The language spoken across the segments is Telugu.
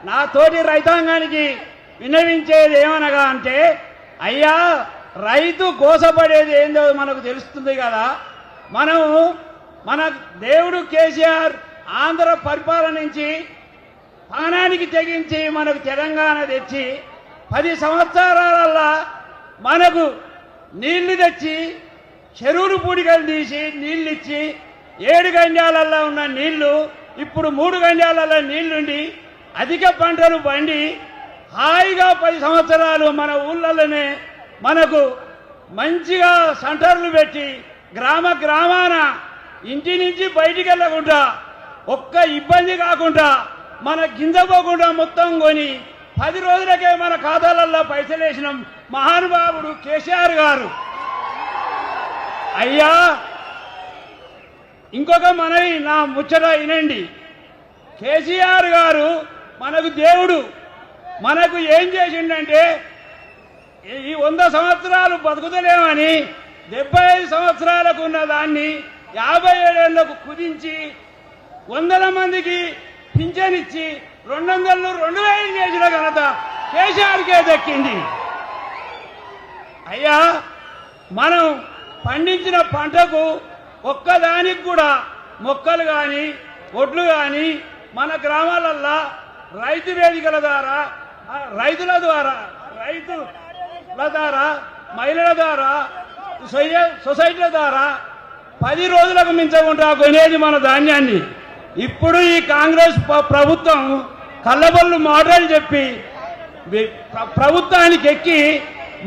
నా తోటి రైతాంగానికి విన్నవించేది ఏమనగా అంటే, అయ్యా రైతు గోసపడేది ఏందో మనకు తెలుస్తుంది కదా. మన దేవుడు కేసీఆర్ ఆంధ్ర పరిపాలన నుంచి ప్రాణానికి తెగించి మనకు తెలంగాణ తెచ్చి 10 సంవత్సరాలల్లా మనకు నీళ్లు తెచ్చి చెరువులు పూడికలు తీసి నీళ్ళు ఇచ్చి 7 గంజాలల్లో ఉన్న నీళ్లు ఇప్పుడు 3 గంజాలలో నీళ్లుండి అధిక పంటలు పండి హాయిగా 10 సంవత్సరాలు మన ఊళ్ళలోనే మనకు మంచిగా సెంటర్లు పెట్టి గ్రామాన ఇంటి నుంచి బయటికి వెళ్ళకుండా ఒక్క ఇబ్బంది కాకుండా మన గింజ పోకుండా మొత్తం కొని 10 రోజులకే మన ఖాతాలలో పైసలు వేసిన మహానుభావుడు కేసీఆర్ గారు. అయ్యా ఇంకొక మనవి, నా ముచ్చట వినండి. కేసీఆర్ గారు మనకు దేవుడు. మనకు ఏం చేసిండంటే, ఈ 100 సంవత్సరాలు బతుకుతలేమని 75 సంవత్సరాలకు ఉన్న దాన్ని 57 ఏళ్లకు కుదించి 100 మందికి పింఛన్ ఇచ్చి 200 2000 చేసిన ఘనత కేసీఆర్కే దక్కింది. అయ్యా మనం పండించిన పంటకు ఒక్కదానికి కూడా మొక్కలు కానీ ఒడ్లు కానీ మన గ్రామాలల్లో రైతు వేదికల ద్వారా రైతుల ద్వారా మహిళల ద్వారా సొసైటీల ద్వారా 10 రోజులకు మించకుండా కొనేది మన ధాన్యాన్ని. ఇప్పుడు ఈ కాంగ్రెస్ ప్రభుత్వం కళ్ళబొల్లు మాటలు చెప్పి ప్రభుత్వానికి ఎక్కి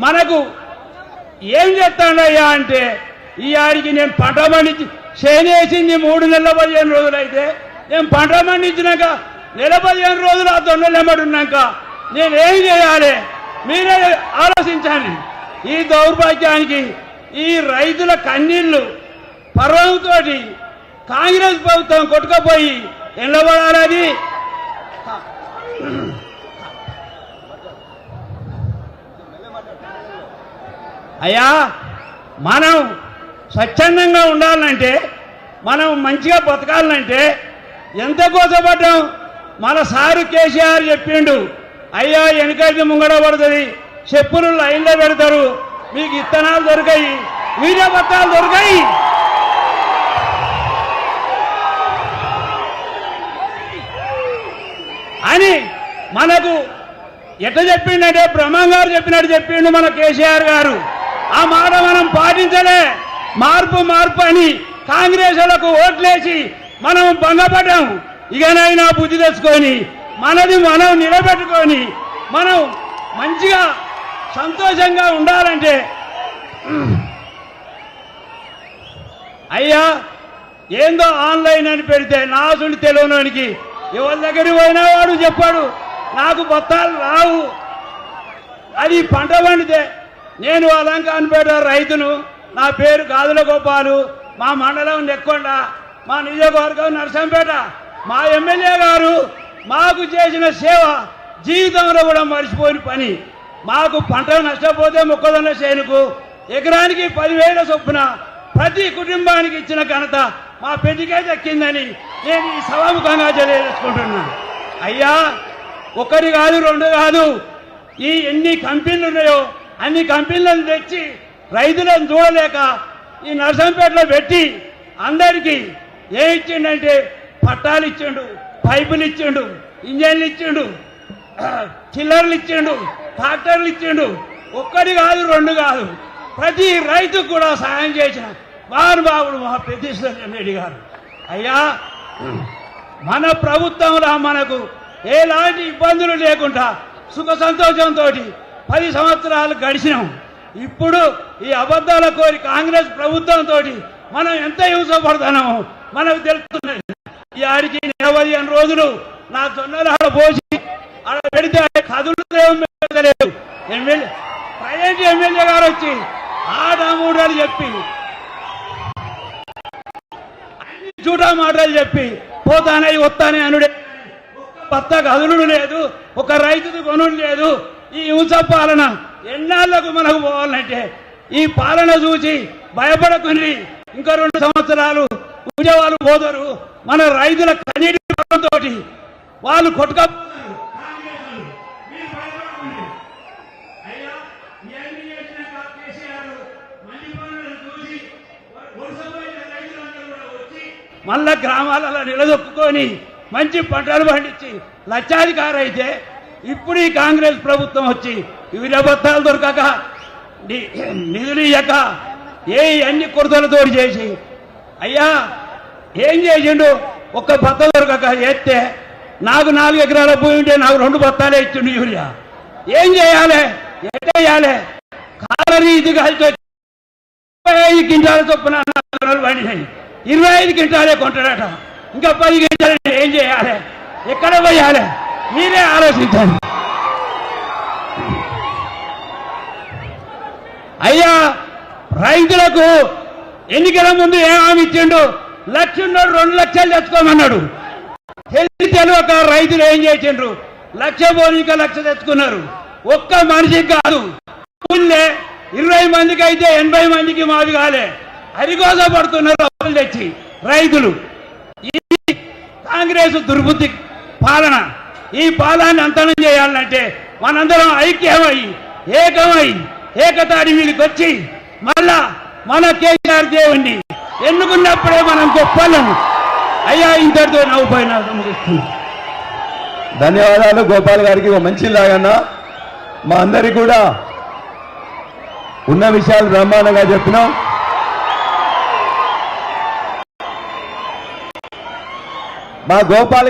మనకు ఏం చేస్తాడయ్యా అంటే, ఈ ఆడికి నేను పంట పండించి చేనేసింది 3 నెలల 15 రోజులైతే నేను పంట పండించినాక నెల 15 రోజులు ఆ దొండలు ఎమ్మడున్నాక నేనేం చేయాలి? మీరే ఆలోచించాలి. ఈ దౌర్భాగ్యానికి ఈ రైతుల కన్నీళ్లు పర్వంతో కాంగ్రెస్ ప్రభుత్వం కొట్టుకుపోయి ఎండబడాలని అయ్యా మనం స్వచ్ఛందంగా ఉండాలంటే, మనం మంచిగా బతకాలంటే ఎంత కోసపడ్డాం. మన సారు కేసీఆర్ చెప్పిండు, అయ్యా వెనకైతే ముంగడ పడుతుంది, చెప్పులు లైన్లో పెడతారు, మీకు ఇత్తనాలు దొరికాయి, వీర్య పత్రాలు దొరికాయి. అని మనకు ఎట్లా చెప్పిండంటే, బ్రహ్మం గారు చెప్పినట్టు చెప్పిండు మన కేసీఆర్ గారు. ఆ మాట మనం పాటించలే. మార్పు అని కాంగ్రెస్లకు ఓట్లేసి మనం భంగపడ్డాం. ఇకనైనా బుద్ధి తెచ్చుకొని మనది మనం నిలబెట్టుకొని మనం మంచిగా సంతోషంగా ఉండాలంటే, అయ్యా ఏందో ఆన్లైన్ అని పెడితే నాసుని తెలియనోనికి ఎవరి దగ్గరికి పోయినా వాడు చెప్పాడు నాకు బత్తాలు రావు. అది పంట పండితే, నేను అలంకాన్పేట రైతును, నా పేరు గాదుల గోపాలు, మా మండలం నెక్కొండ, మా నియోజకవర్గం నరసంపేట. మా ఎమ్మెల్యే గారు మాకు చేసిన సేవ జీవితంలో కూడా మర్చిపోయిన పని. మాకు పంట నష్టపోతే మొక్కజొన్న చేనుకు ఎకరానికి 10,000 చొప్పున ప్రతి కుటుంబానికి ఇచ్చిన ఘనత మా పెద్దకే దక్కిందని నేను ఈ సభాముఖంగా తెలియజేసుకుంటున్నా. అయ్యా ఒకటి కాదు 2 కాదు, ఈ ఎన్ని కంపెనీలు ఉన్నాయో అన్ని కంపెనీలను తెచ్చి రైతులను చూడలేక ఈ నర్సంపేటలో పెట్టి అందరికీ ఏం ఇచ్చిండంటే, పట్టాలు ఇచ్చిండు, పైపులు ఇచ్చిండు, ఇంజన్లు ఇచ్చిండు, చిల్లర్లు ఇచ్చిండు, ట్రాక్టర్లు ఇచ్చిండు. ఒక్కటి కాదు 2 కాదు, ప్రతి రైతుకు కూడా సాయం చేసిన మహానుభావుడు మా పెద్దేశ్వర రెడ్డి గారు. అయ్యా మన ప్రభుత్వంలో మనకు ఎలాంటి ఇబ్బందులు లేకుండా సుఖ సంతోషంతో 10 సంవత్సరాలు గడిచినాం. ఇప్పుడు ఈ అబద్ధాల కోరి కాంగ్రెస్ ప్రభుత్వంతో మనం ఎంత హింసపడుతున్నామో మనకు తెలుస్తున్నది. ఈ ఆడికి 15 రోజులు నా జొన్నలు ఆడ పోసి ఆడ పెడితే కదులుతలేదు. ప్రైవేట్ ఎమ్మెల్యే గారు వచ్చి ఆట మూడలు చెప్పి చూటా మాటలు చెప్పి పోతానే వస్తానే అనుడే, పత్త కదులుడు లేదు, ఒక రైతుది కొనుడు లేదు. ఈ హింస పాలన ఎన్నాళ్లకు మనకు పోవాలంటే, ఈ పాలన చూసి భయపడకుండా ఇంకా 2 సంవత్సరాలు ఉద్యోగాలు పోతారు. మన రైతుల కన్నీటి తోటి వాళ్ళు కొట్టుక మళ్ళా గ్రామాలలో నిలదొక్కుని మంచి పంటలు పండించి లక్షాధికారి అయితే ఇప్పుడు ఈ కాంగ్రెస్ ప్రభుత్వం వచ్చి వివిధ బత్తాలు దొరకక నిధులు ఇయ్యక అన్ని కొరతలతో చేసి అయ్యా ఏం చేసిండు ఒక్క బత్త దొరకక చేస్తే నాకు 4 ఎకరాల భూమి ఉంటే నాకు 2 బత్తాలే ఇచ్చిండు యూరియా. ఏం చేయాలి ఎట్టేయాలి కాలరీ ఇది కలిసి 25 క్వింటాల చొప్పున పండినాయి 25 క్వింటాలే కొంటాడట. ఇంకా 10 క్వింటాలు ఏం చేయాలి ఎక్కడ పోయాలి మీరే ఆలోచించండి. అయ్యా రైతులకు ఎన్నికల ముందు ఏం హామీ ఇచ్చిండు 1,00,000 ఉన్నాడు 2 లక్షలు తెచ్చుకోమన్నాడు. తెలియక రైతులు ఏం చేసిండ్రు 1,00,000 పోనీ ఇంకా 1,00,000 తెచ్చుకున్నారు. ఒక్క మనిషికి కాదు ఊళ్ళే 20 మందికి అయితే 80 మందికి మాది కాలే అరిగోస పడుతున్నారు అప్పులు తెచ్చి రైతులు. ఈ కాంగ్రెస్ దుర్బుద్ధి పాలన ఈ పాలన అంతనం చేయాలంటే మనందరం ఐక్యమై ఏకమై ఏకతాడి మీదకి వచ్చి మళ్ళా మన కేసీఆర్ దేవుణ్ణి ఎన్నుకున్నప్పుడే మనం గొప్పలను. అయ్యా ఇంతటితో నవ్వుపోయినా ముగిస్తుంది. ధన్యవాదాలు గోపాల్ గారికి. ఒక మంచి లాగన్నా మా అందరికి కూడా ఉన్న విషయాలు బ్రహ్మాండంగా చెప్పినాం. మా గోపాల్